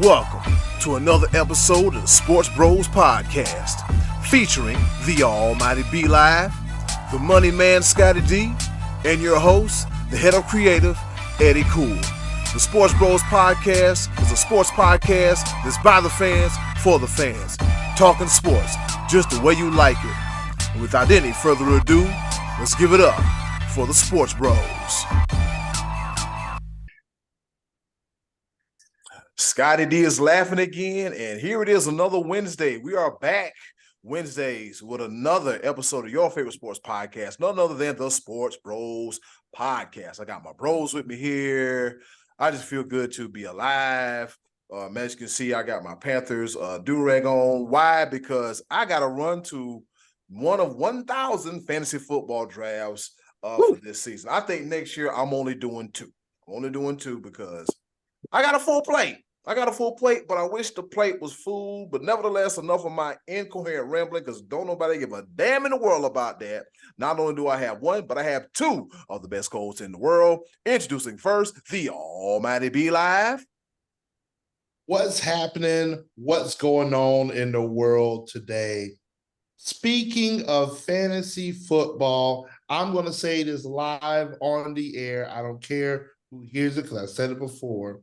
Welcome to another episode of the SportsBros Podcast, featuring the almighty B Live, the money man Scottie D, and your host, the head of creative, Eddie Cool. The SportsBros Podcast is a sports podcast that's by the fans, for the fans, talking sports just the way you like it. And without any further ado, let's give it up for the SportsBros. Scottie D is laughing again, and here it is, another Wednesday. We are back Wednesdays with another episode of your favorite sports podcast, none other than the SportsBros Podcast. I got my bros with me here. I just feel good to be alive. As you can see, I got my Panthers do-rag on. Why? Because I got to run to one of 1,000 fantasy football drafts for this season. I think next year I'm only doing two. I'm only doing two because I got a full plate. But I wish the plate was full. But nevertheless, enough of my incoherent rambling, because don't nobody give a damn in the world about that. Not only do I have one, but I have two of the best coaches in the world. Introducing first, the almighty B Live. What's happening? What's going on in the world today? Speaking of fantasy football, I'm going to say this live on the air. I don't care who hears it because I said it before.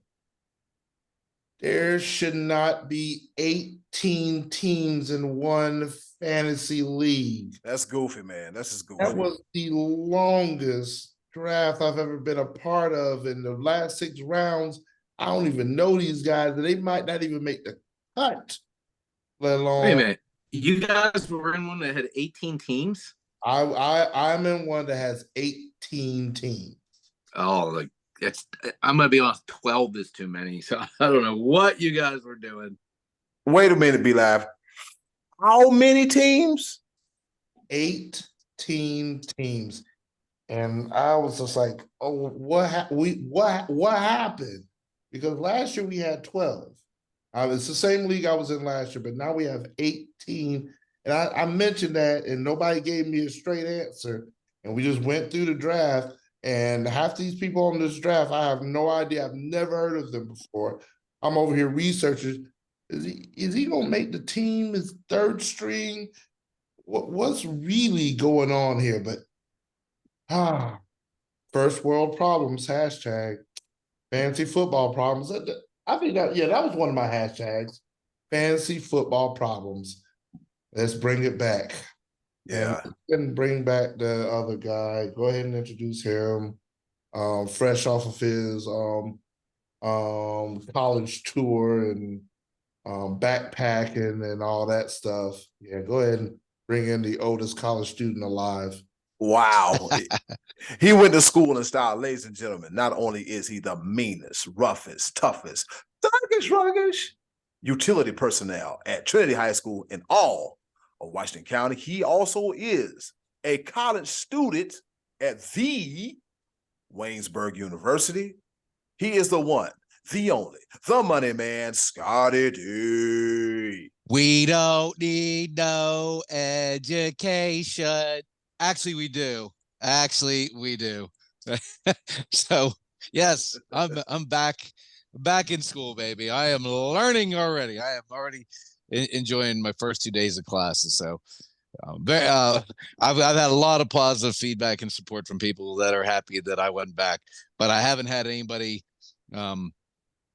There should not be 18 teams in one fantasy league. That's goofy, man. That's just goofy. That was the longest draft I've ever been a part of. In the last 6 rounds, I don't even know these guys, and they might not even make the cut, let alone. Wait a minute. You guys were in one that had 18 teams? I'm in one that has 18 teams. Oh, like I'm gonna be honest, 12 is too many. So I don't know what you guys were doing. Wait a minute, B Live. How many teams? 18 teams. And I was just like, oh, what happened? Because last year we had 12. It's the same league I was in last year, but now we have 18. And I mentioned that, and nobody gave me a straight answer. And we just went through the draft. And half these people on this draft, I have no idea. I've never heard of them before. I'm over here researching. Is he gonna make the team? His third string? What's really going on here? But first world problems, hashtag fantasy football problems. I think that was one of my hashtags. Fantasy football problems. Let's bring it back. Yeah. And bring back the other guy. Go ahead and introduce him. Fresh off of his college tour and backpacking and all that stuff. Yeah, go ahead and bring in the oldest college student alive. Wow. He went to school in style, ladies and gentlemen. Not only is he the meanest, roughest, toughest, sluggish utility personnel at Trinity High School in all of Washington County, he also is a college student at the Waynesburg University. He is the one, the only, the money man, Scottie D. We don't need no education. Actually, we do. So, yes, I'm back in school, baby. I am learning already. I am already enjoying my first 2 days of classes. So I've had a lot of positive feedback and support from people that are happy that I went back, but I haven't had anybody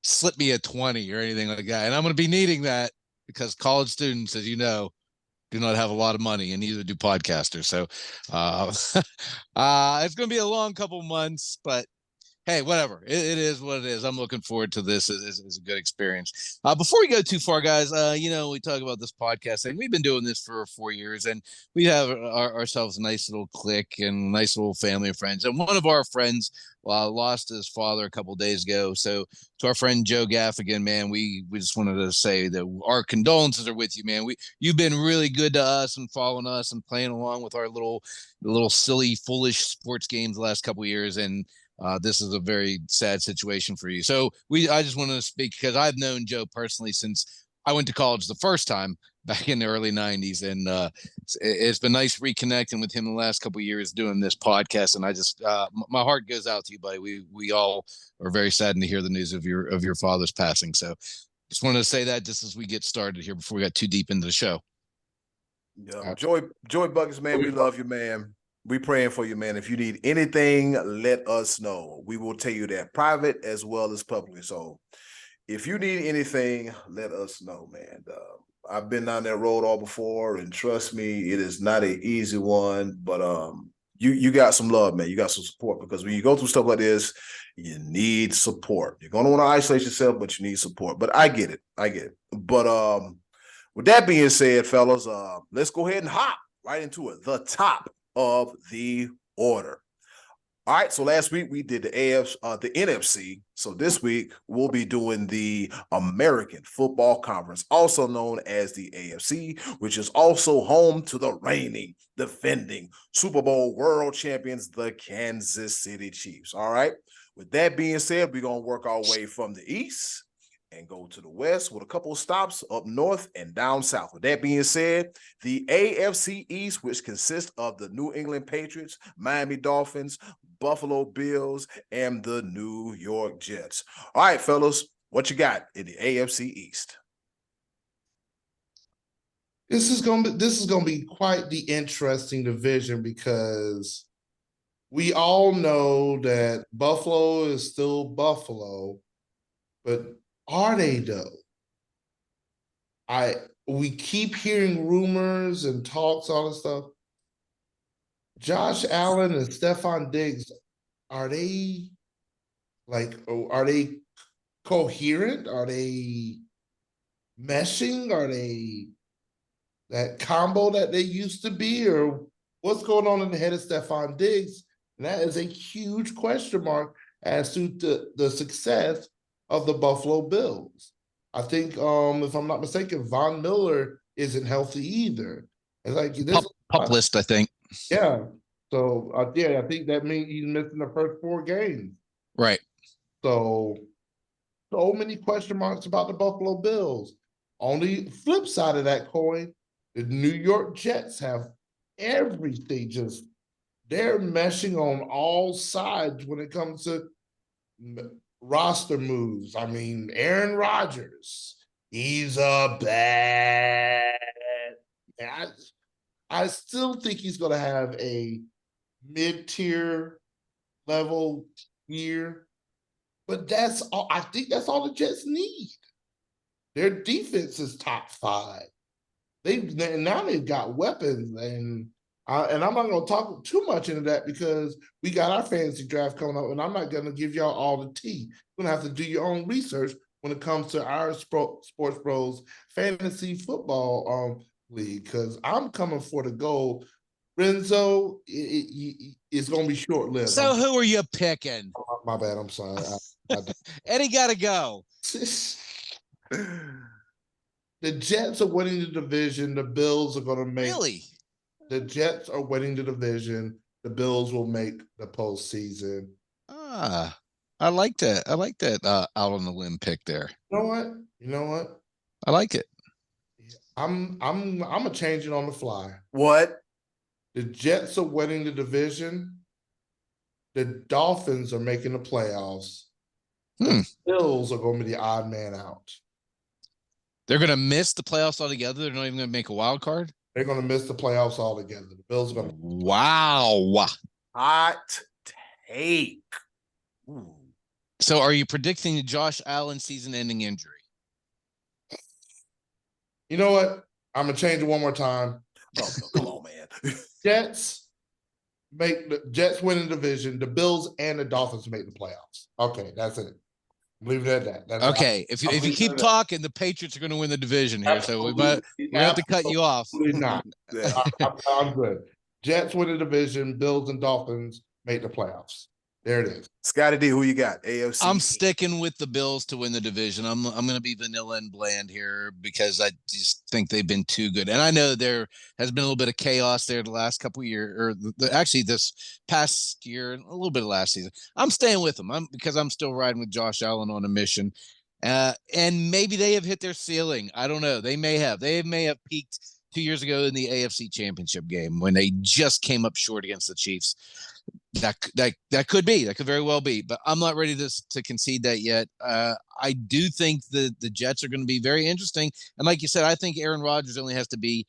slip me a 20 or anything like that. And I'm going to be needing that because college students, as you know, do not have a lot of money, and neither do podcasters. So it's going to be a long couple months, but hey, whatever. It is what it is. I'm looking forward to this. It's a good experience. Before we go too far, guys, we talk about this podcast thing. We've been doing this for 4 years, and we have ourselves a nice little clique and nice little family of friends. And one of our friends lost his father a couple of days ago. So to our friend Joe Gaffigan, man, we just wanted to say that our condolences are with you, man. You've been really good to us and following us and playing along with our little silly, foolish sports games the last couple of years. And this is a very sad situation for you. So I just wanted to speak because I've known Joe personally since I went to college the first time back in the early 90s. And it's been nice reconnecting with him the last couple of years doing this podcast. And I just, my heart goes out to you, buddy. We all are very saddened to hear the news of your father's passing. So Just wanted to say that just as we get started here before we got too deep into the show. Yeah, Joey Buckets, man, we love you, man. We praying for you, man. If you need anything, let us know. We will tell you that private as well as publicly. So if you need anything, let us know, man. I've been down that road all before, and trust me, it is not an easy one, but you got some love, man. You got some support, because when you go through stuff like this, you need support. You're going to want to isolate yourself, but you need support. But I get it. But with that being said, fellas, let's go ahead and hop right into it. The top of the order. All right, so last week we did the NFC. So this week we'll be doing the American Football Conference, also known as the AFC, which is also home to the reigning, defending Super Bowl world champions, the Kansas City Chiefs. All right, with that being said, we're going to work our way from the East and go to the West with a couple of stops up north and down south. With that being said, the AFC East, which consists of the New England Patriots, Miami Dolphins, Buffalo Bills, and the New York Jets. All right, fellas, what you got in the AFC East? This is gonna be quite the interesting division, because we all know that Buffalo is still Buffalo, but are they though? We keep hearing rumors and talks, all this stuff. Josh Allen and Stephon Diggs, are they coherent? Are they meshing? Are they that combo that they used to be? Or what's going on in the head of Stephon Diggs? And that is a huge question mark as to the success of the Buffalo Bills. I think, if I'm not mistaken, Von Miller isn't healthy either. It's like this Pup list, I think. Yeah. So I think that means he's missing the first 4 games. Right. So many question marks about the Buffalo Bills. On the flip side of that coin, the New York Jets have everything they're meshing on all sides when it comes to roster moves. I mean, Aaron Rodgers, he's a bad. I still think he's going to have a mid-tier level year, but that's all. I think that's all the Jets need. Their defense is top 5. Now they've got weapons, and I'm not going to talk too much into that, because we got our fantasy draft coming up, and I'm not going to give y'all all the tea. You're going to have to do your own research when it comes to our Sports Bros fantasy football league, because I'm coming for the gold. Renzo, it's going to be short-lived. So who are you picking? My bad. I'm sorry. Eddie got to go. The Jets are winning the division. The Bills are going to make. Really? The Jets are winning the division. The Bills will make the postseason. I like that. I like that out on the limb pick there. You know what? I like it. I'm gonna change it on the fly. What? The Jets are winning the division. The Dolphins are making the playoffs. The Bills are going to be the odd man out. They're going to miss the playoffs altogether. They're not even going to make a wild card. They're going to miss the playoffs altogether. The Bills are going to. Wow. Hot take. Ooh. So are you predicting the Josh Allen season-ending injury? You know what? I'm going to change it one more time. Oh, come on, man. Jets win the division. The Bills and the Dolphins make the playoffs. Okay, that's it. Leave it at that. Okay, if you keep talking, the Patriots are going to win the division here, so we have to cut you off. Not. I'm good. Jets win the division. Bills and Dolphins make the playoffs. There it is. Scottie D, who you got? AFC. I'm sticking with the Bills to win the division. I'm going to be vanilla and bland here because I just think they've been too good. And I know there has been a little bit of chaos there the last couple of years, or actually this past year, and a little bit of last season. I'm staying with them because I'm still riding with Josh Allen on a mission. And maybe they have hit their ceiling. I don't know. They may have peaked 2 years ago in the AFC Championship game when they just came up short against the Chiefs. That could very well be, but I'm not ready to concede that yet. I do think the Jets are going to be very interesting, and like you said, I think Aaron Rodgers only has to be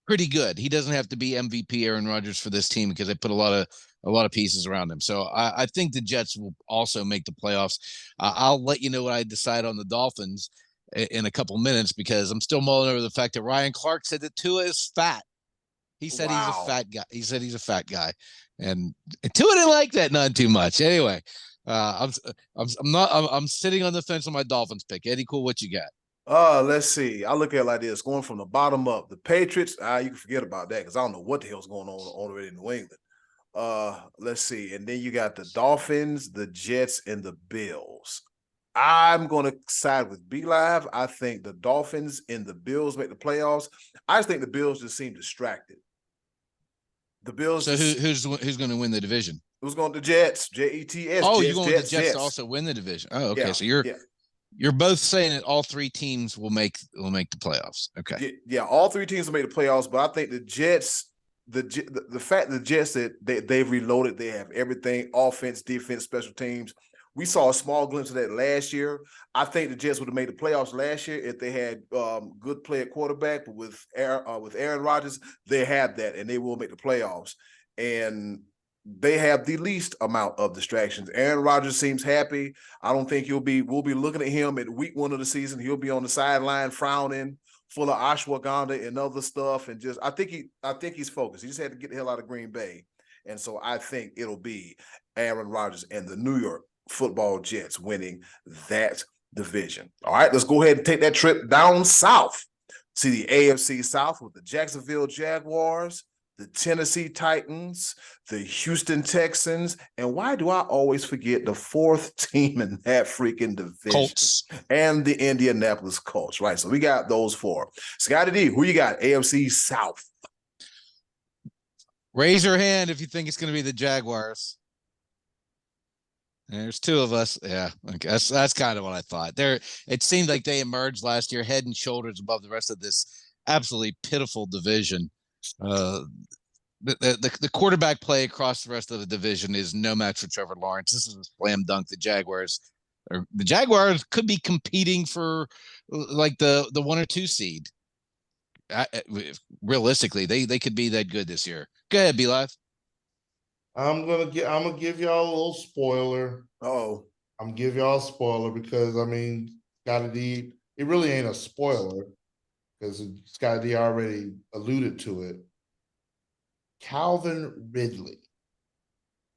pretty good. He doesn't have to be MVP Aaron Rodgers for this team because they put a lot of pieces around him. So I think the Jets will also make the playoffs. I'll let you know what I decide on the Dolphins in a couple minutes because I'm still mulling over the fact that Ryan Clark said that Tua is fat. He said he's a fat guy. He said he's a fat guy, and Tua didn't like that none too much. Anyway, I'm sitting on the fence on my Dolphins pick. Eddie, cool. What you got? Let's see. I look at it like this, going from the bottom up. The Patriots, you can forget about that because I don't know what the hell's going on over in New England. Let's see. And then you got the Dolphins, the Jets, and the Bills. I'm going to side with B-Live. I think the Dolphins and the Bills make the playoffs. I just think the Bills just seem distracted. The Bills. So who's going to win the division? Who's going to the Jets? Jets. Oh, Jets, you're going with the Jets to also win the division. Oh, okay. So you're both saying that all three teams will make the playoffs. Okay. Yeah, all three teams will make the playoffs, but I think the Jets, the fact the Jets that they've reloaded, they have everything: offense, defense, special teams. We saw a small glimpse of that last year. I think the Jets would have made the playoffs last year if they had good play at quarterback. But with Aaron Rodgers, they have that, and they will make the playoffs. And they have the least amount of distractions. Aaron Rodgers seems happy. I don't think we'll be looking at him at week 1 of the season. He'll be on the sideline frowning, full of ashwagandha and other stuff. And just I think he's focused. He just had to get the hell out of Green Bay. And so I think it'll be Aaron Rodgers and the New York Football Jets winning that division. All right, let's go ahead and take that trip down south. See the AFC South with the Jacksonville Jaguars, the Tennessee Titans, the Houston Texans, and why do I always forget the 4th team in that freaking division? Colts. And the Indianapolis Colts, right? So we got those 4. Scottie D, who you got? AFC South. Raise your hand if you think it's going to be the Jaguars. There's 2 of us. Yeah, okay. That's kind of what I thought. It seemed like they emerged last year head and shoulders above the rest of this absolutely pitiful division. The quarterback play across the rest of the division is no match for Trevor Lawrence. This is a slam dunk. The Jaguars could be competing for like the 1 or 2 seed. Realistically, they could be that good this year. Go ahead, B-Live. I'm gonna give y'all a little spoiler. Oh, I'm gonna give y'all a spoiler because Scottie D, it really ain't a spoiler because Scottie D already alluded to it. Calvin Ridley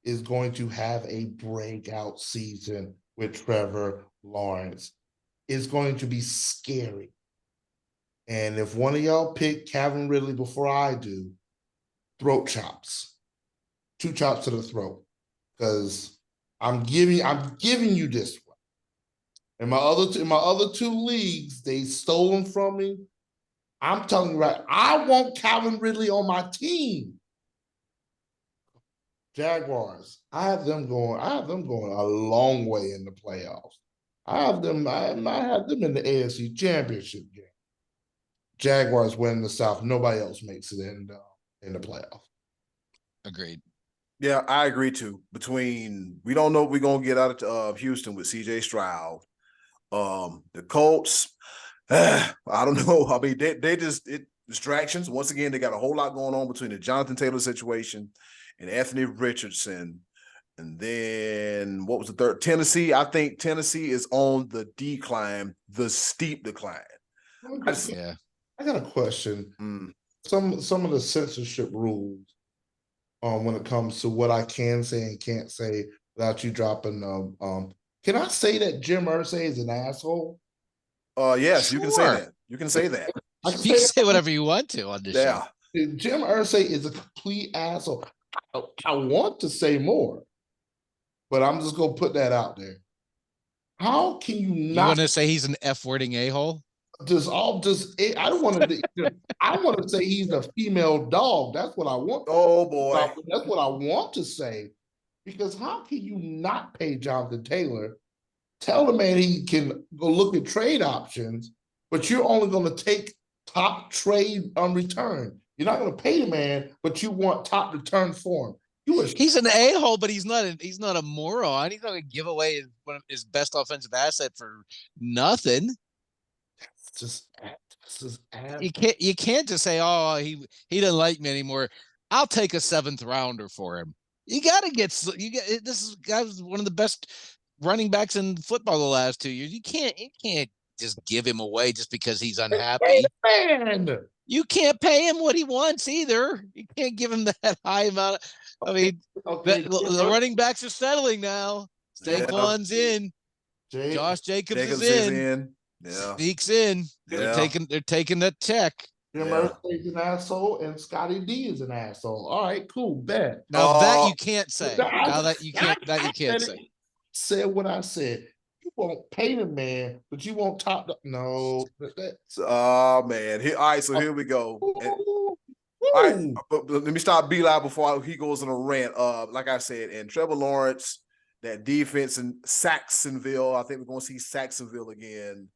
is going to have a breakout season with Trevor Lawrence. It's going to be scary. And if one of y'all pick Calvin Ridley before I do, throat chops. 2 chops to the throat, because I'm giving you this one. In my other 2 leagues, they stole them from me. I'm telling you right, I want Calvin Ridley on my team. Jaguars, I have them going a long way in the playoffs. I have them in the AFC Championship game. Jaguars win the South. Nobody else makes it in the playoffs. Agreed. Yeah, I agree too. We don't know if we're gonna get out of Houston with CJ Stroud. The Colts, I don't know. I mean, they just distractions. Once again, they got a whole lot going on between the Jonathan Taylor situation and Anthony Richardson. And then what was the third? Tennessee. I think Tennessee is on the decline, the steep decline. I got a question. Some of the censorship rules when it comes to what I can say and can't say without you dropping can I say that Jim Irsay is an asshole? Yes, sure. You can say that. You can say that. You can say whatever you want to on this show. Jim Irsay is a complete asshole. I want to say more, but I'm just gonna put that out there. How can you not? You want to say he's an F-wording a-hole? I want to say he's a female dog. That's what I want. Oh boy. That's what I want to say. Because how can you not pay Jonathan Taylor? Tell the man he can go look at trade options, but you're only going to take top trade on return. You're not going to pay the man, but you want top return for him. He's an a-hole, but he's not a moron. He's not going to give away his best offensive asset for nothing. Just you can't just say, oh, he doesn't like me anymore. I'll take a 7th rounder for him. You got to get this guy's one of the best running backs in football the last 2 years. You can't just give him away just because he's unhappy. Man. You can't pay him what he wants either. You can't give him that high amount. I mean, the running backs are settling now. Saquon's in. Josh Jacobs is in. Yeah. Zeke's in. Yeah. They're taking that check. Jim Irsay's an asshole, and Scottie D is an asshole. All right, cool, bet. Now that you can't say. Now that you can't say. Said what I said. You won't pay the man, but you won't top the no. Oh man. All right, so here we go. All right, but let me stop B-Live before he goes on a rant. Like I said, and Trevor Lawrence, that defense in Saxonville. I think we're going to see Saxonville again.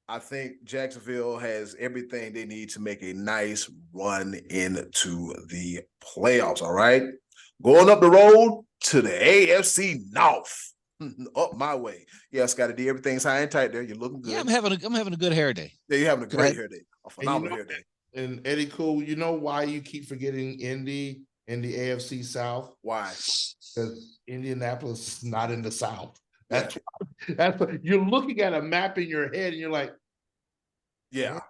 I think Jacksonville has everything they need to make a nice run into the playoffs. All right, going up the road to the AFC North, up my way. Yeah, Scottie D, everything's high and tight there. You're looking good. Yeah, I'm having a good hair day. Yeah, you're having a great hair day, a phenomenal hair day. And Eddie Cool, you know why you keep forgetting Indy in the AFC South? Why? Because Indianapolis is not in the South. That's what you're looking at a map in your head, and you're like, yeah,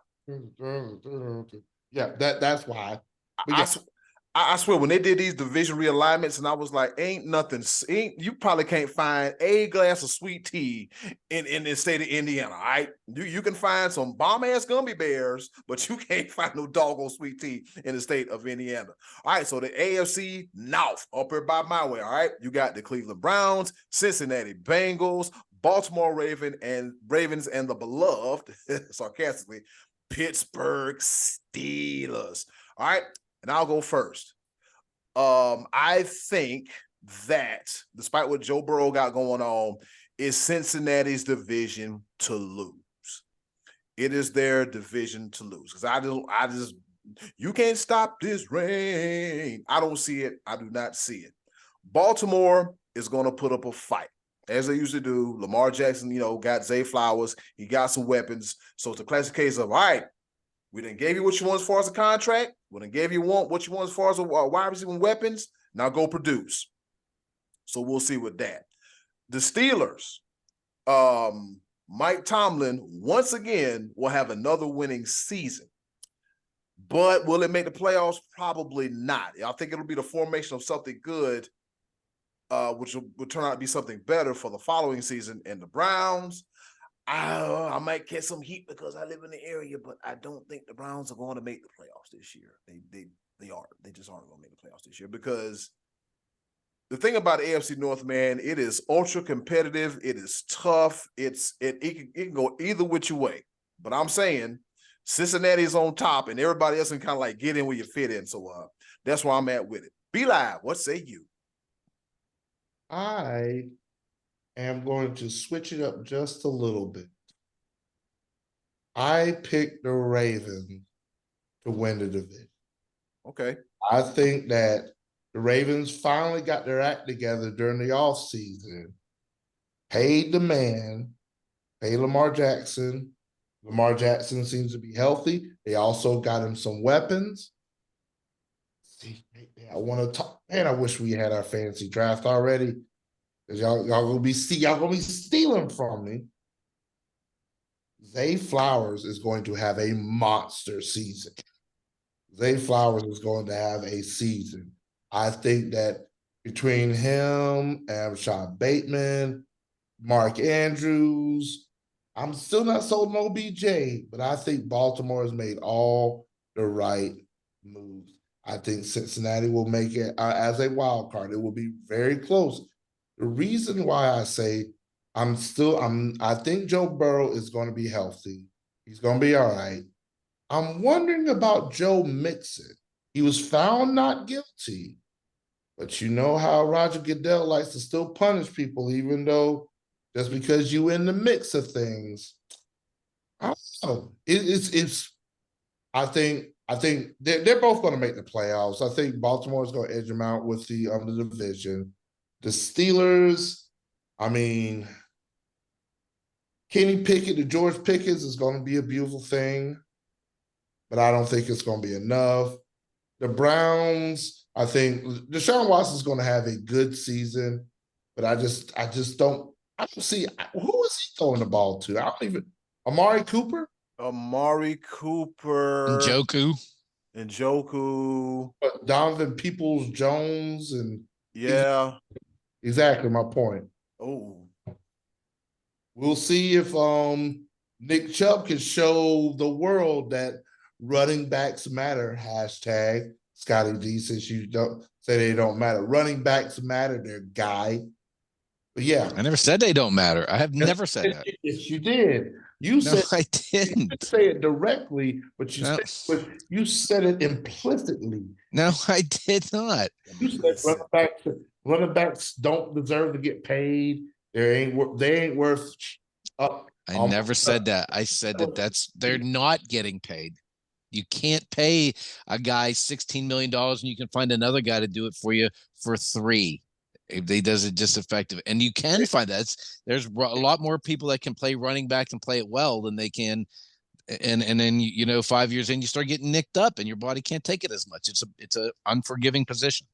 that's why. But I swear, when they did these division realignments, and I was like, you probably can't find a glass of sweet tea in the state of Indiana, all right? You can find some bomb-ass gummy bears, but you can't find no doggone sweet tea in the state of Indiana. All right, so the AFC North, up here by my way, all right? You got the Cleveland Browns, Cincinnati Bengals, Baltimore Ravens, and the beloved, sarcastically, Pittsburgh Steelers. All right, and I'll go first. I think that despite what Joe Burrow got going on, is Cincinnati's division to lose. It is their division to lose because you can't stop this rain. I don't see it. I do not see it. Baltimore is going to put up a fight, as they usually do. Lamar Jackson, got Zay Flowers. He got some weapons. So it's a classic case of, all right, we done gave you what you want as far as a contract. We done gave you what you want as far as a wide receiver weapons. Now go produce. So we'll see with that. The Steelers, Mike Tomlin, once again, will have another winning season. But will it make the playoffs? Probably not. I think it'll be the formation of something good, which will turn out to be something better for the following season. And the Browns, I might catch some heat because I live in the area, but I don't think the Browns are going to make the playoffs this year. They aren't. They just aren't going to make the playoffs this year because the thing about the AFC North, man, it is ultra competitive. It is tough. It can go either which way. But I'm saying Cincinnati is on top, and everybody else can kind of like get in where you fit in. So that's where I'm at with it. Be live. What say you? I am going to switch it up just a little bit. I picked the Ravens to win the division. Okay. I think that the Ravens finally got their act together during the offseason, paid the man, paid Lamar Jackson. Lamar Jackson seems to be healthy. They also got him some weapons. See, I want to talk. Man, I wish we had our fantasy draft already. Cause y'all gonna be stealing from me. Zay Flowers is going to have a monster season. Zay Flowers is going to have a season. I think that between him and Rashad Bateman, Mark Andrews, I'm still not sold on OBJ, but I think Baltimore has made all the right moves. I think Cincinnati will make it as a wild card. It will be very close. The reason why I say I think Joe Burrow is going to be healthy. He's going to be all right. I'm wondering about Joe Mixon. He was found not guilty, but you know how Roger Goodell likes to still punish people, even though just because you in the mix of things. I don't know. I think they're both going to make the playoffs. I think Baltimore is going to edge them out with the division. The Steelers, I mean, Kenny Pickett to George Pickens is going to be a beautiful thing, but I don't think it's going to be enough. The Browns, I think Deshaun Watson is going to have a good season, but I just don't see who is he throwing the ball to. I don't even Amari Cooper. Njoku. Donovan Peoples-Jones and yeah, exactly my point. oh, We'll see if Nick Chubb can show the world that running backs matter. Hashtag Scottie D, since you don't say they don't matter. Running backs matter, their guy. But yeah. I never said they don't matter. I have never said that. Yes, you did. No, I didn't. You didn't say it directly, but you said it implicitly. No, I did not. You said running backs don't deserve to get paid. They ain't worth. I never said that. I said that they're not getting paid. You can't pay a guy $16 million and you can find another guy to do it for you for $3 million. If they does it just effective, and you can find that there's a lot more people that can play running back and play it well than they can, and then 5 years in you start getting nicked up and your body can't take it as much. It's a unforgiving position.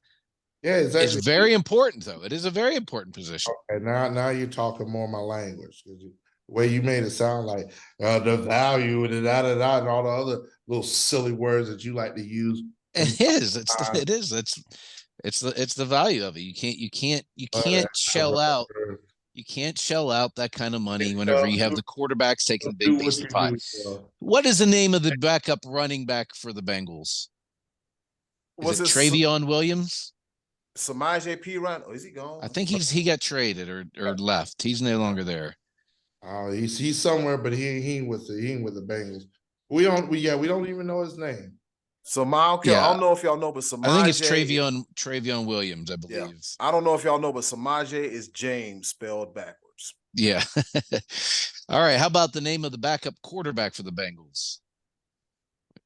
Yeah, exactly. It's very important though. It is a very important position. Okay, now you're talking more my language, because the way you made it sound like the value and and all the other little silly words that you like to use. It is. It is. It's the value of it. You can't shell out. You can't shell out that kind of money whenever you have the quarterbacks taking a big piece of the pie. What is the name of the backup running back for the Bengals? Is it Travion Williams? Samaje Perine? Oh, is he gone? I think he got traded or left. He's no longer there. He's somewhere, but he ain't with the Bengals. We don't even know his name. I don't know if y'all know, but Samaje. I think it's Travion Williams, I believe. Yeah. I don't know if y'all know, but Samaje is James spelled backwards. Yeah. All right. How about the name of the backup quarterback for the Bengals?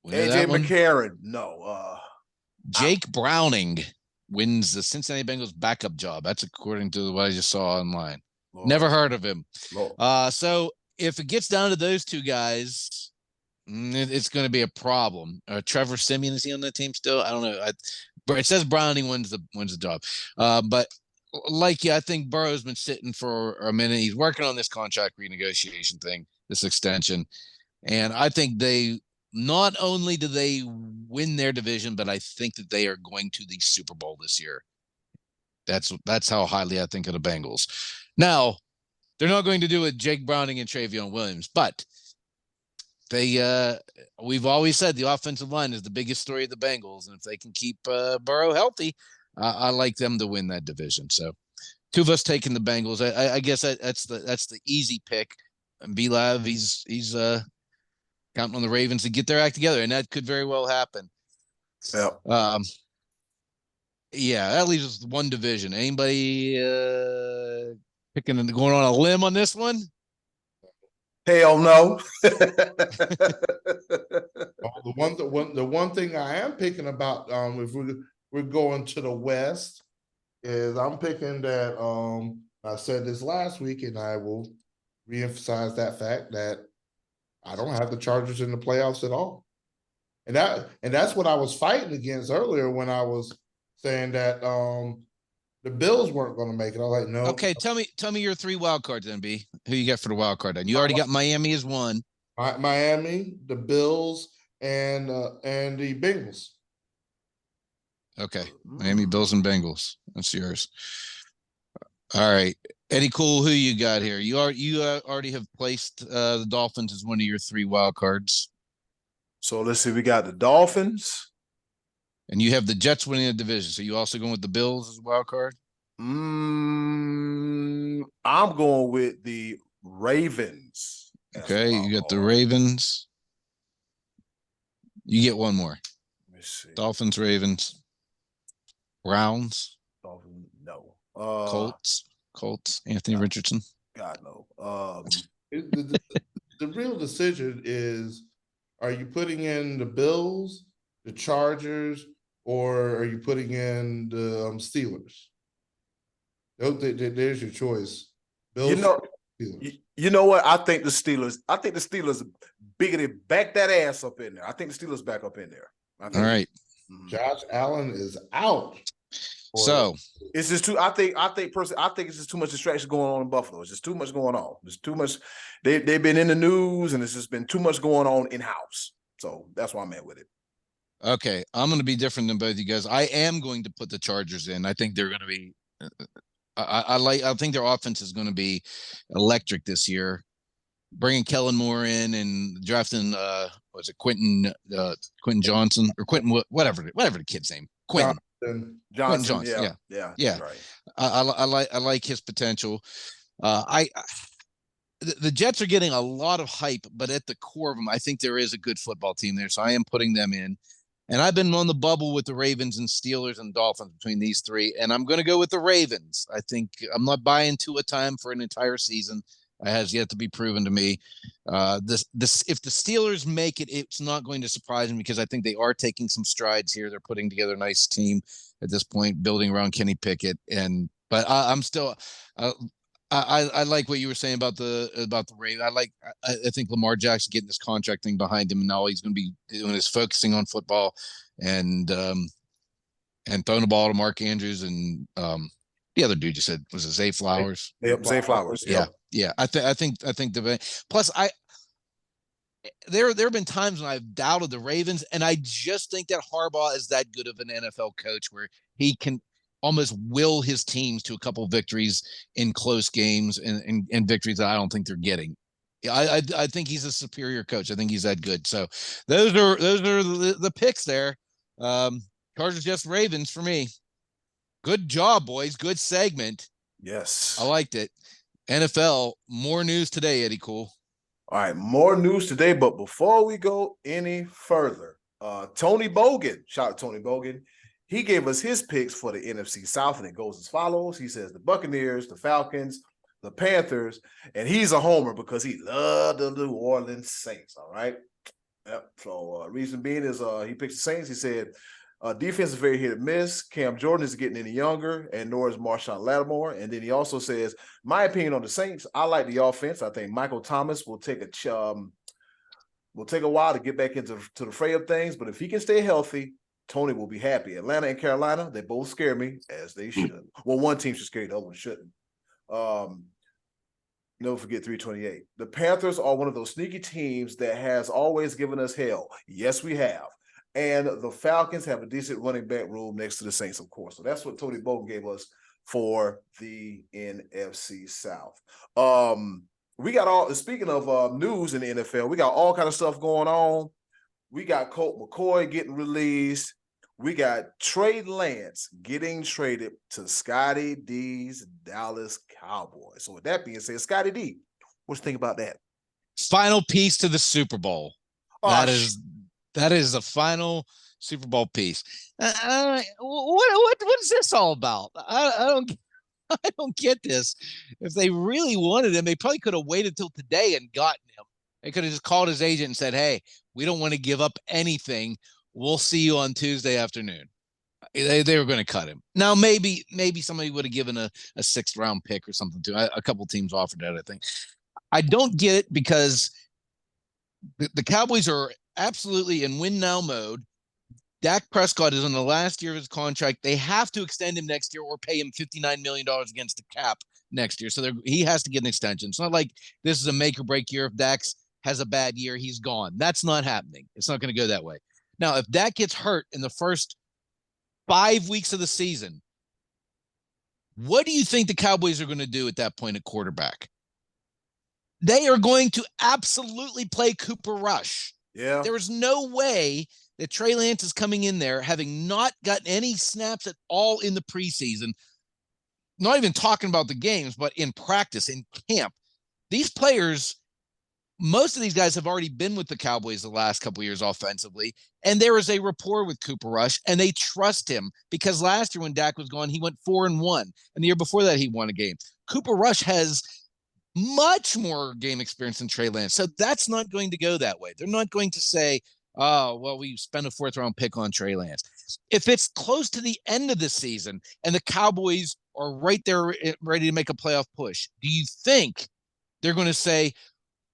AJ McCarron. No. Jake Browning wins the Cincinnati Bengals backup job. That's according to what I just saw online. Lord. Never heard of him. So if it gets down to those two guys, it's going to be a problem. Trevor Siemian, is he on that team still? I don't know. It says Browning wins the job. But I think Burrow's been sitting for a minute. He's working on this contract renegotiation thing, this extension. And I think not only do they win their division, but I think that they are going to the Super Bowl this year. That's how highly I think of the Bengals. Now, they're not going to do it Jake Browning and Travion Williams, but we've always said the offensive line is the biggest story of the Bengals, and if they can keep Burrow healthy, I like them to win that division. So, two of us taking the Bengals. I guess that's the easy pick. And B-Lav, he's counting on the Ravens to get their act together, and that could very well happen. Yeah. Yeah, that leaves us one division. Anybody going on a limb on this one? Hell no. The one thing I am picking about, if we're going to the West, is I'm picking that. I said this last week, and I will reemphasize that fact that I don't have the Chargers in the playoffs at all, and that's what I was fighting against earlier when I was saying that the Bills weren't going to make it. I was like, no. Okay, tell me your 3 wild cards, MB. Who you got for the wild card? And you already got Miami as one. Miami, the Bills, and the Bengals. Okay, Miami, Bills, and Bengals. That's yours. All right, Eddie Cool. Who you got here? You already have placed the Dolphins as one of your 3 wild cards. So let's see. We got the Dolphins. And you have the Jets winning the division. So you also going with the Bills as a wild card? I'm going with the Ravens. Okay, you got the Ravens. You get one more. Let me see. Dolphins, Ravens, Browns. Dolphins, no. Colts. Anthony Richardson. God no. The real decision is: Are you putting in the Bills, the Chargers, or are you putting in the Steelers? There's your choice. Bills, Steelers. You know what? I think the Steelers biggity back that ass up in there. I think the Steelers back up in there. All right. Josh Allen is out. So it's just too. I think it's just too much distraction going on in Buffalo. It's just too much going on. There's too much. They've been in the news, and it's just been too much going on in house. So that's why I'm at with it. Okay, I'm going to be different than both of you guys. I am going to put the Chargers in. I think they're going to be. I think their offense is going to be electric this year. Bringing Kellen Moore in and drafting was it Quentin Johnson or Quentin whatever the kid's name, Quentin Johnson. Yeah. Right. I like his potential. The Jets are getting a lot of hype, but at the core of them, I think there is a good football team there. So I am putting them in. And I've been on the bubble with the Ravens and Steelers and Dolphins between these three. And I'm going to go with the Ravens. I think I'm not buying Tua time for an entire season. It has yet to be proven to me. If the Steelers make it, it's not going to surprise me because I think they are taking some strides here. They're putting together a nice team at this point, building around Kenny Pickett. But I'm still, I like what you were saying about the Ravens. I think Lamar Jackson getting this contract thing behind him, and now all he's going to be doing is focusing on football and throwing the ball to Mark Andrews and the other dude you said was it Zay Flowers? Yep, Zay Flowers. Yeah. I think plus there have been times when I've doubted the Ravens, and I just think that Harbaugh is that good of an NFL coach where he can almost will his teams to a couple of victories in close games and victories that I don't think they're getting. I think he's a superior coach. I think he's that good. So those are the picks there. Chargers, Jets, Ravens for me. Good job, boys. Good segment. Yes. I liked it. NFL, more news today, Eddie Cool. All right, more news today, but before we go any further, Tony Bogan, shout out to Tony Bogan, he gave us his picks for the NFC South, and it goes as follows. He says the Buccaneers, the Falcons, the Panthers, and he's a homer because he loved the New Orleans Saints, all right? Yep. So reason being is he picks the Saints. He said defense is very hit or miss. Cam Jordan is getting any younger, and nor is Marshawn Lattimore. And then he also says, my opinion on the Saints, I like the offense. I think Michael Thomas will take a while to get back into the fray of things, but if he can stay healthy, Tony will be happy. Atlanta and Carolina, they both scare me, as they should. Well, one team should scare you, the other one shouldn't. Never forget 328. The Panthers are one of those sneaky teams that has always given us hell. Yes, we have. And the Falcons have a decent running back room next to the Saints, of course. So that's what Tony Bogan gave us for the NFC South. We got all, speaking of news in the NFL, we got all kind of stuff going on. We got Colt McCoy getting released. We got Trey Lance getting traded to Scottie D's Dallas Cowboys. So with that being said, Scottie D, what you think about that? Final piece to the Super Bowl. That is the final Super Bowl piece. What is this all about? I don't get this. If they really wanted him, they probably could have waited till today and gotten him. They could have just called his agent and said, hey, we don't want to give up anything. We'll see you on Tuesday afternoon. They were going to cut him. Now, maybe somebody would have given a 6th round pick or something to a couple teams offered that, I think. I don't get it because the Cowboys are absolutely in win now mode. Dak Prescott is on the last year of his contract. They have to extend him next year or pay him $59 million against the cap next year. So he has to get an extension. It's not like this is a make or break year. If Dax has a bad year, he's gone. That's not happening. It's not going to go that way. Now, if Dak gets hurt in the first 5 weeks of the season, what do you think the Cowboys are going to do at that point at quarterback? They are going to absolutely play Cooper Rush. Yeah. There is no way that Trey Lance is coming in there having not gotten any snaps at all in the preseason, not even talking about the games, but in practice, in camp. These players, most of these guys have already been with the Cowboys the last couple of years offensively, and there is a rapport with Cooper Rush, and they trust him because last year when Dak was gone, he went 4-1, and the year before that he won a game. Cooper Rush has much more game experience than Trey Lance. So that's not going to go that way. They're not going to say, oh, well, we spent a 4th-round pick on Trey Lance. If it's close to the end of the season and the Cowboys are right there ready to make a playoff push, do you think they're going to say,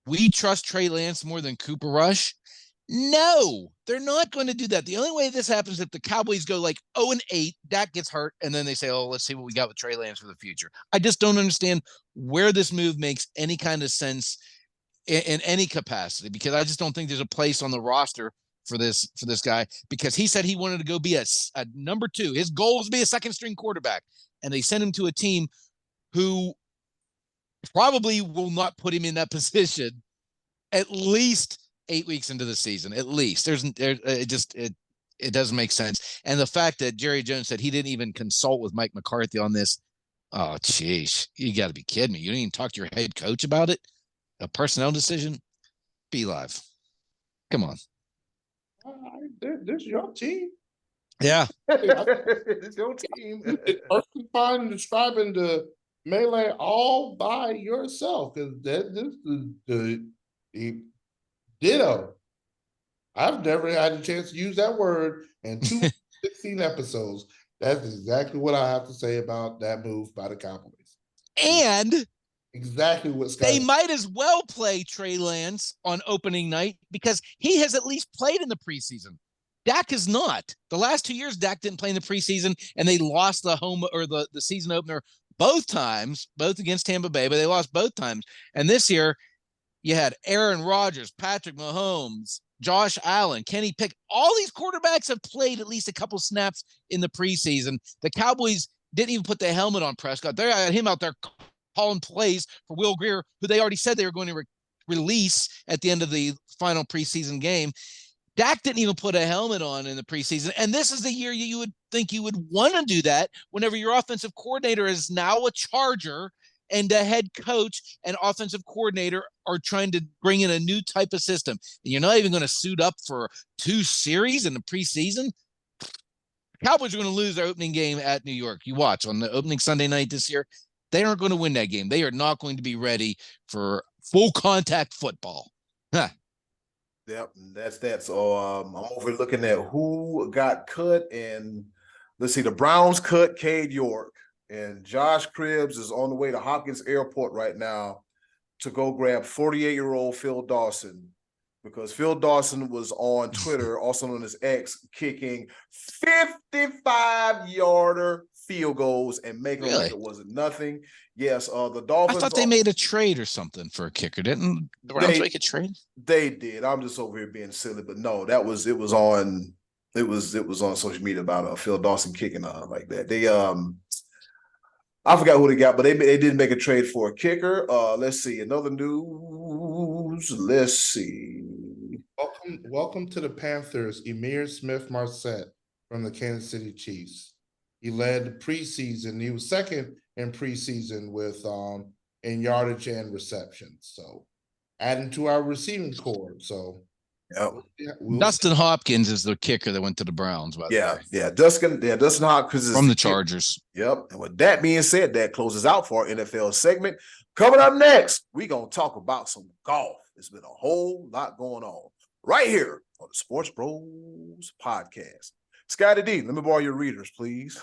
we trust Trey Lance more than Cooper Rush? No, they're not going to do that. The only way this happens is if the Cowboys go like 0-8, Dak gets hurt, and then they say, oh, let's see what we got with Trey Lance for the future. I just don't understand where this move makes any kind of sense in any capacity, because I just don't think there's a place on the roster for this guy, because he said he wanted to go be a number 2. His goal was to be a second-string quarterback, and they sent him to a team who probably will not put him in that position at least 8 weeks into the season. At least it doesn't make sense. And the fact that Jerry Jones said he didn't even consult with Mike McCarthy on this, oh geez, you got to be kidding me. You didn't even talk to your head coach about it? A personnel decision? Be live. Come on. This is your team. Yeah. It's your team. It's perfectly fine in describing the melee all by yourself, because this is the ditto. I've never had a chance to use that word in 216 episodes. That's exactly what I have to say about that move by the Cowboys. And exactly what they might as well play Trey Lance on opening night, because he has at least played in the preseason. Dak is not. The last 2 years, Dak didn't play in the preseason, and they lost the home or the season opener both times, both against Tampa Bay, but they lost both times. And this year, you had Aaron Rodgers, Patrick Mahomes, Josh Allen, Kenny Pickett. All these quarterbacks have played at least a couple snaps in the preseason. The Cowboys didn't even put the helmet on Prescott. They had him out there calling plays for Will Grier, who they already said they were going to release at the end of the final preseason game. Dak didn't even put a helmet on in the preseason. And this is the year you would think you would want to do that whenever your offensive coordinator is now a Charger and the head coach and offensive coordinator are trying to bring in a new type of system. And you're not even going to suit up for 2 series in the preseason. Cowboys are going to lose their opening game at New York. You watch on the opening Sunday night this year. They aren't going to win that game. They are not going to be ready for full contact football. Huh. Yep, that's that. So I'm over looking at who got cut, and let's see, the Browns cut Cade York, and Josh Cribbs is on the way to Hopkins Airport right now to go grab 48-year-old Phil Dawson, because Phil Dawson was on Twitter, also known as X, kicking 55-yarder field goals and making it like it wasn't nothing. Yes, the Dolphins. I thought they made a trade or something for a kicker. Didn't the Browns make a trade? They did. I'm just over here being silly, but no, it was on social media about Phil Dawson kicking like that. They I forgot who they got, but they did make a trade for a kicker. Let's see, another news. Let's see. Welcome to the Panthers, Emir Smith-Marset from the Kansas City Chiefs. He led the preseason. He was second in preseason with in yardage and reception. So adding to our receiving core. So Dustin Hopkins is the kicker that went to the Browns. By the way. Dustin Hopkins is from the Chargers. Yep. And with that being said, that closes out for our NFL segment. Coming up next, we're gonna talk about some golf. There's been a whole lot going on right here on the Sports Bros Podcast. Scottie D, let me borrow your readers, please.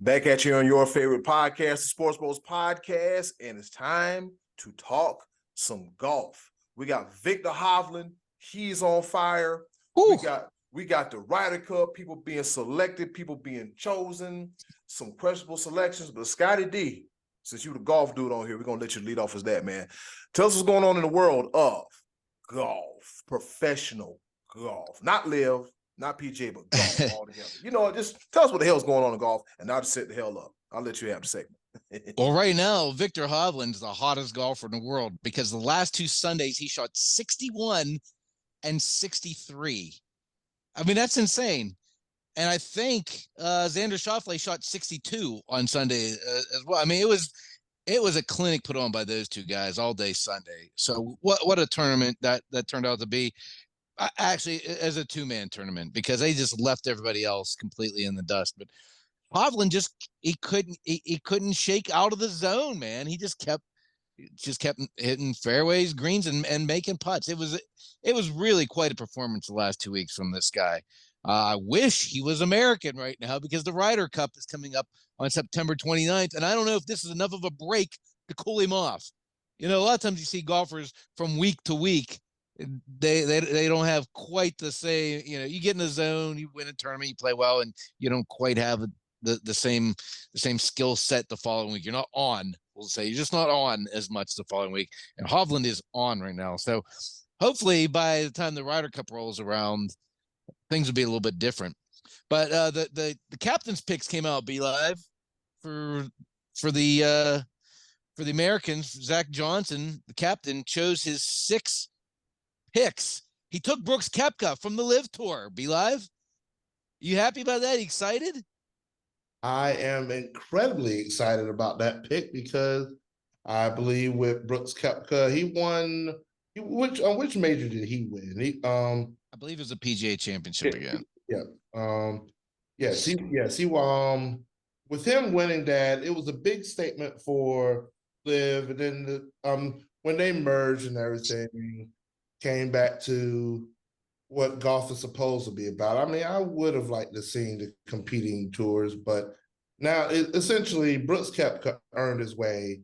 Back at you on your favorite podcast, the Sports Bros Podcast, and it's time to talk some golf. We got Victor Hovland. He's on fire. Ooh. We got the Ryder Cup, people being selected, people being chosen, some questionable selections. But Scottie D, since you the golf dude on here, we're going to let you lead off as that, man. Tell us what's going on in the world of golf, professional golf, not live, not PGA, but golf altogether. You know, just tell us what the hell's going on in golf, and I'll just set the hell up. I'll let you have the segment. Well, right now, Victor Hovland's the hottest golfer in the world, because the last 2 Sundays he shot 61 and 63. I mean, that's insane. And I think Xander Schauffele shot 62 on Sunday as well. I mean, it was a clinic put on by those 2 guys all day Sunday. So what a tournament that turned out to be. Actually, as a 2-man tournament, because they just left everybody else completely in the dust. But Hovland he couldn't shake out of the zone, man. He just kept hitting fairways, greens, and making putts. It was really quite a performance the last 2 weeks from this guy. I wish he was American right now, because the Ryder Cup is coming up on September 29th, and I don't know if this is enough of a break to cool him off. A lot of times you see golfers from week to week, they don't have quite the same. You get in the zone, you win a tournament, you play well, and you don't quite have the same skill set the following week. You're not on. We'll say you're just not on as much the following week. And Hovland is on right now, so hopefully by the time the Ryder Cup rolls around, things will be a little bit different. But the captain's picks came out, Be Live, for the Americans. Zach Johnson, the captain, chose his 6 picks. He took Brooks Koepka from the Live Tour. Be Live, you happy about that? Excited? I am incredibly excited about that pick, because I believe with Brooks Koepka, he won. Which major did he win? I believe it was a PGA Championship again. Yeah. Yes. He with him winning that, it was a big statement for Liv, and then when they merged and everything, came back to what golf is supposed to be about. I mean, I would have liked to see the competing tours, but now essentially Brooks Koepka earned his way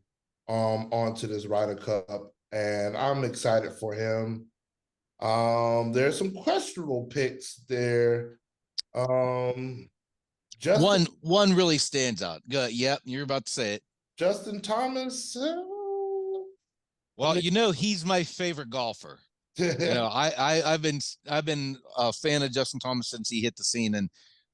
onto this Ryder Cup, and I'm excited for him. There's some questionable picks there. One really stands out. Good. Yep, you're about to say it. Justin Thomas. Well, he's my favorite golfer. I've been a fan of Justin Thomas since he hit the scene and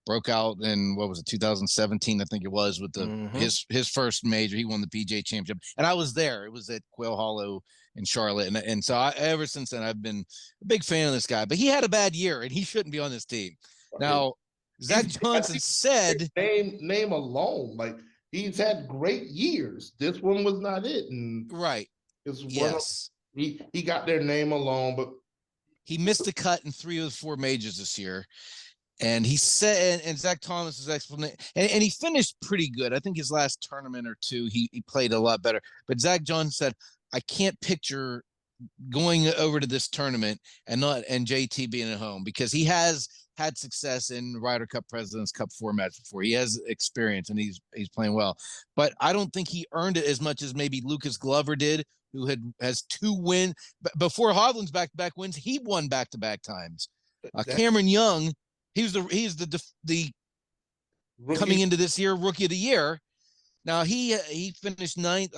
broke out in, what was it, 2017, I think it was, with his first major. He won the PGA Championship, and I was there. It was at Quail Hollow in Charlotte, and so ever since then I've been a big fan of this guy. But he had a bad year, and he shouldn't be on this team. Now, Zach Johnson said, name alone, like, he's had great years. This one was not it, and right. Yes. He got their name alone, but he missed a cut in 3 of the 4 majors this year. And he said, and Zach Thomas's explanation, and he finished pretty good. I think his last tournament or 2, he played a lot better. But Zach Johnson said, I can't picture going over to this tournament and JT being at home, because he has had success in Ryder Cup, President's Cup formats before. He has experience, and he's playing well. But I don't think he earned it as much as maybe Lucas Glover did, who has 2 wins. Before Hovland's back-to-back wins, he won back-to-back times. Cameron Young, he's the coming into this year Rookie of the Year. Now he finished 9th,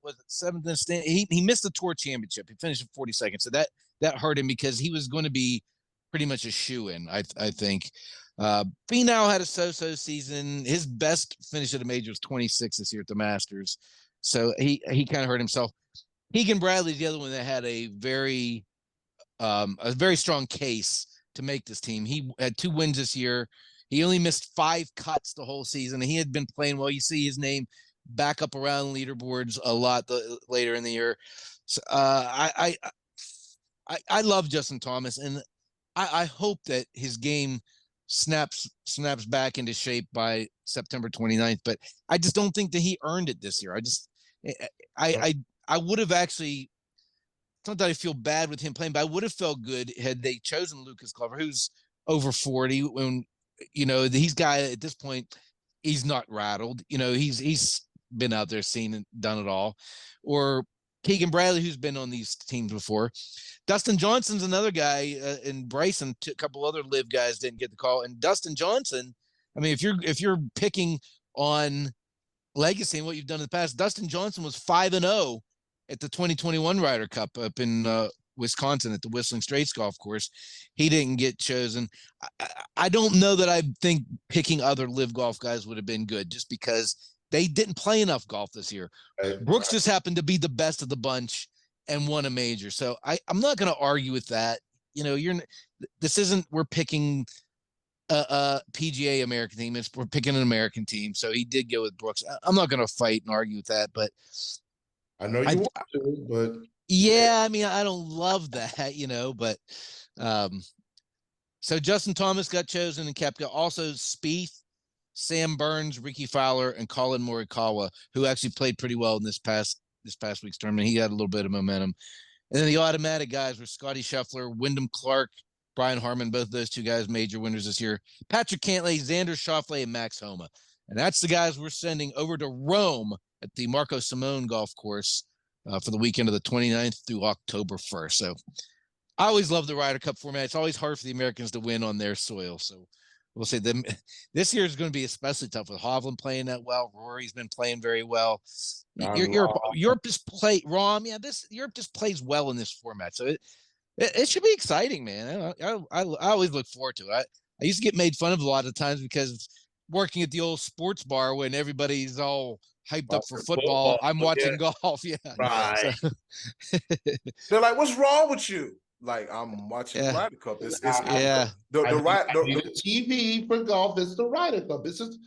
was it 7th in stand. He missed the Tour Championship. He finished 42nd, so that hurt him, because he was going to be pretty much a shoe-in, I think. Finau had a so-so season. His best finish at a major was 26 this year at the Masters, so he kind of hurt himself. Keegan Bradley's the other one that had a very strong case to make this team. He had 2 wins this year. He only missed 5 cuts the whole season, and he had been playing well. You see his name back up around leaderboards a lot later in the year. So, I love Justin Thomas, and I hope that his game snaps back into shape by September 29th. But I just don't think that he earned it this year. I would have actually, it's not that I feel bad with him playing, but I would have felt good had they chosen Lucas Glover, who's over 40. When he's guy at this point, he's not rattled. He's been out there, seen and done it all. Or Keegan Bradley, who's been on these teams before. Dustin Johnson's another guy, and Bryson, a couple other Live guys didn't get the call. And Dustin Johnson, I mean, if you're picking on legacy and what you've done in the past, Dustin Johnson was 5-0 at the 2021 Ryder Cup up in Wisconsin at the Whistling Straits golf course. He didn't get chosen. I don't know that I think picking other Live golf guys would have been good, just because they didn't play enough golf this year. Brooks just happened to be the best of the bunch and won a major. So I'm not going to argue with that. We're picking a PGA American team. We're picking an American team. So he did go with Brooks. I'm not going to fight and argue with that, but I know you want to, but yeah, I mean, I don't love that, but so Justin Thomas got chosen and Koepka. Also Spieth Sam Burns, Ricky Fowler, and Colin Morikawa, who actually played pretty well in this past week's tournament. He had a little bit of momentum. And then the automatic guys were Scotty Scheffler, Wyndham Clark, Brian Harmon. Both of those two guys major winners this year. Patrick Cantlay, Xander Schauffele, and Max Homa. And that's the guys we're sending over to Rome at the Marco Simone golf course for the weekend of the 29th through October 1st. So I always love the Ryder Cup format. It's always hard for the Americans to win on their soil. So we'll say them. This year is going to be especially tough with Hovland playing that well. Rory's been playing very well. Europe just play Rom. Yeah, Europe just plays well in this format. So it should be exciting, man. I always look forward to it. I used to get made fun of a lot of times because working at the old sports bar when everybody's all hyped up for football, I'm watching golf. Yeah, right. So. They're like, "What's wrong with you?" Like, I'm watching the Ryder Cup. It's the TV for golf is the Ryder Cup. It's just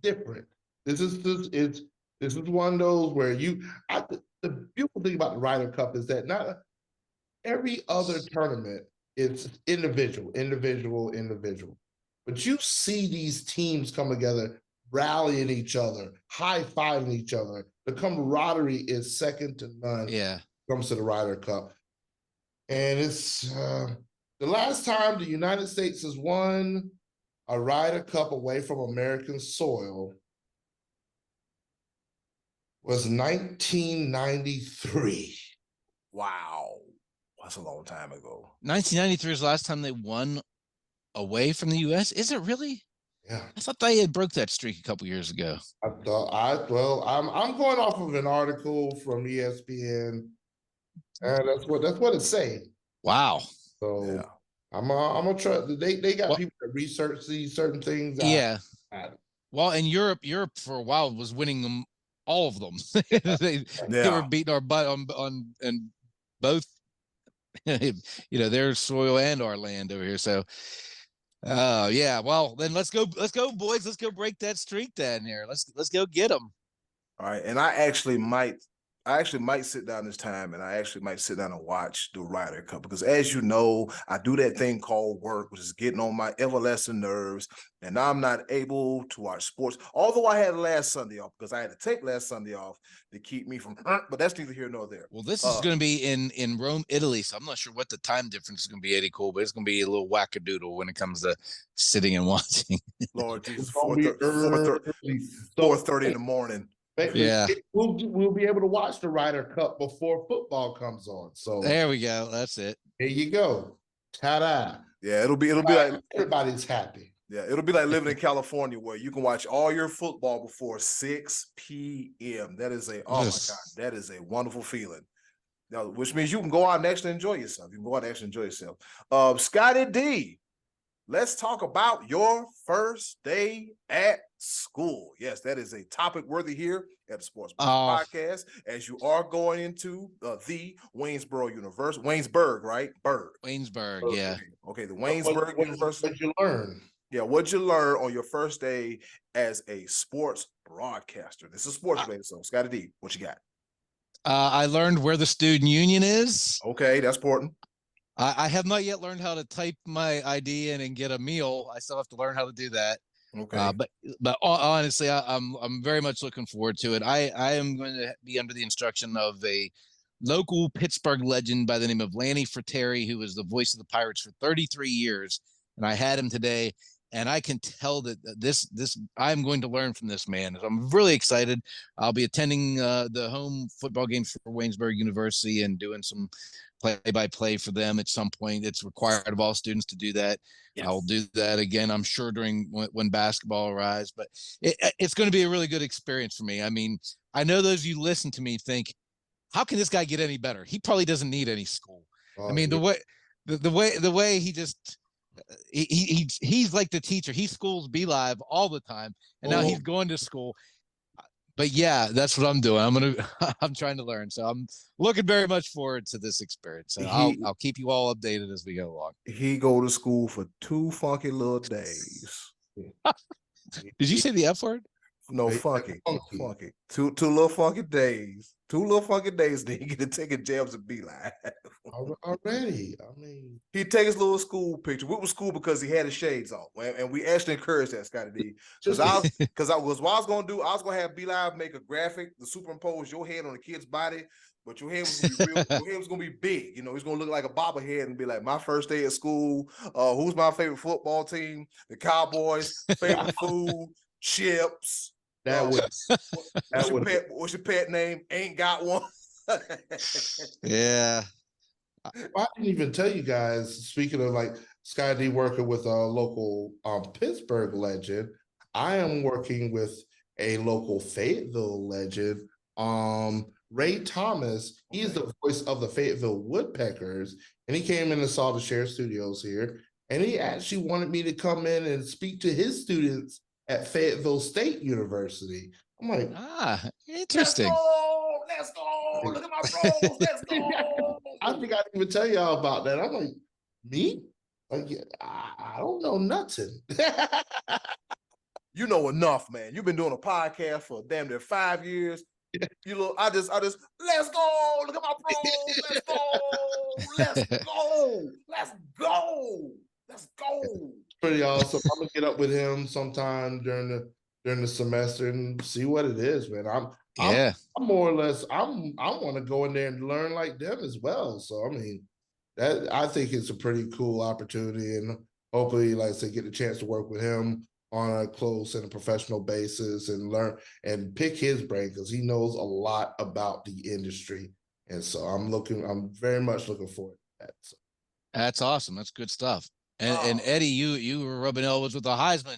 different. This is one of those where the beautiful thing about the Ryder Cup is that not every other tournament is individual. But you see these teams come together, rallying each other, high-fiving each other. The camaraderie is second to none. Yeah, when it comes to the Ryder Cup. And it's the last time the United States has won a Ryder Cup away from American soil was 1993. Wow. That's a long time ago. 1993 is the last time they won away from the U.S. Is it really? Yeah. I thought they had broke that streak a couple years ago. I'm going off of an article from ESPN. And that's what it's saying. Wow. So yeah. I'm gonna try. They got people that research these certain things. Yeah. Well, in Europe for a while was winning them, all of them. they were beating our butt on and both, their soil and our land over here. So, yeah. Well, then let's go, boys. Let's go break that streak down here. Let's go get them. All right, and I actually might sit down this time, and I actually might sit down and watch the Ryder Cup because, as you know, I do that thing called work, which is getting on my everlasting nerves, and I'm not able to watch sports. Although I had last Sunday off because I had to take last Sunday off to keep me from. But that's neither here nor there. Well, this is going to be in Rome, Italy, so I'm not sure what the time difference is going to be, Eddie Cole, but it's going to be a little wackadoodle when it comes to sitting and watching. Lord Jesus, 4:30 in the morning. Yeah, we'll be able to watch the Ryder Cup before football comes on. So there we go. That's it. There you go. Ta-da! Yeah, it'll be like everybody's happy. Yeah, it'll be like living in California where you can watch all your football before 6 p.m. That is oh my God, that is a wonderful feeling. Now, which means you can go out and actually enjoy yourself. Scottie D, let's talk about your first day at school. Yes, that is a topic worthy here at the SportsBros Podcast, as you are going into the Waynesboro University. Waynesburg, right? Waynesburg, yeah. Okay, the Waynesburg University. What'd you learn? Yeah, what'd you learn on your first day as a sports broadcaster? This is sports related, so Scottie D, what you got? I learned where the student union is. Okay, that's important. I have not yet learned how to type my ID in and get a meal. I still have to learn how to do that. Okay. But honestly, I'm very much looking forward to it. I am going to be under the instruction of a local Pittsburgh legend by the name of Lanny Fratteri, who was the voice of the Pirates for 33 years. And I had him today. And I can tell that this I'm going to learn from this man. I'm really excited. I'll be attending the home football games for Waynesburg University and doing some play-by-play for them at some point. It's required of all students to do that. Yes. I'll do that again, I'm sure, during when basketball arrives. But it's going to be a really good experience for me. I mean, I know those of you listen to me think, how can this guy get any better? He probably doesn't need any school. I mean, the way he just he's like the teacher. He schools Be Live all the time, and now he's going to school. But yeah, that's what I'm doing. I'm trying to learn. So I'm looking very much forward to this experience. So I'll keep you all updated as we go along. He go to school for 2 funky little days. Did you say the F word? No, funky. Two little funky days. 2 little fucking days, then he get to taking jabs at Beeline. Already, I mean, He'd take his little school picture. We was cool because he had his shades on, and we actually encouraged that, Scottie D. Because what I was gonna do, I was gonna have Beeline make a graphic to superimpose your head on the kid's body, but your head was gonna be real. Your head was gonna be big. You know, he's gonna look like a bobblehead and be like, "My first day at school. Who's my favorite football team? The Cowboys. Favorite food, chips. that would What's your pet name? Ain't got one." Yeah. I didn't even tell you guys, speaking of like Scottie D working with a local Pittsburgh legend, I am working with a local Fayetteville legend, Ray Thomas. He is the voice of the Fayetteville Woodpeckers, and he came in and saw the Share Studios here, and he actually wanted me to come in and speak to his students at Fayetteville State University. I'm like, interesting. Let's go. Look at my pros. Let's go. I think I didn't even tell y'all about that. I'm like, me? Like, I don't know nothing. You know enough, man. You've been doing a podcast for damn near 5 years. You know, I just, let's go. Look at my pros. Let's go. Let's go. Let's go. Let's go. Pretty awesome. I'm gonna get up with him sometime during the semester and see what it is, man. I'm more or less. I want to go in there and learn like them as well. So I mean, I think it's a pretty cool opportunity, and hopefully, like I said, get the chance to work with him on a close and a professional basis and learn and pick his brain because he knows a lot about the industry. And so I'm very much looking forward to that. So. That's awesome. That's good stuff. And Eddie, you were rubbing elbows with the Heisman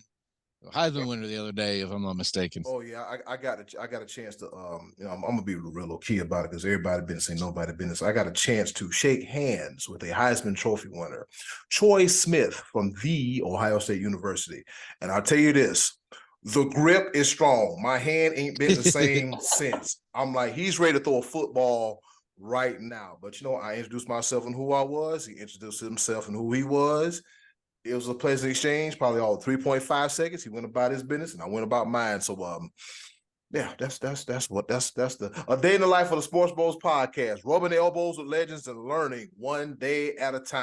winner the other day, if I'm not mistaken. Oh yeah, I got a chance to I'm gonna be real low key about it because everybody been saying nobody business. I got a chance to shake hands with a Heisman Trophy winner, Troy Smith from the Ohio State University, and I'll tell you this: the grip is strong. My hand ain't been the same since. I'm like, he's ready to throw a football right now. But you know, I introduced myself and who I was. He introduced himself and who he was. It was a pleasant exchange, probably all 3.5 seconds. He went about his business and I went about mine. So yeah, that's a day in the life of the Sports Bros podcast, rubbing elbows with legends and learning one day at a time.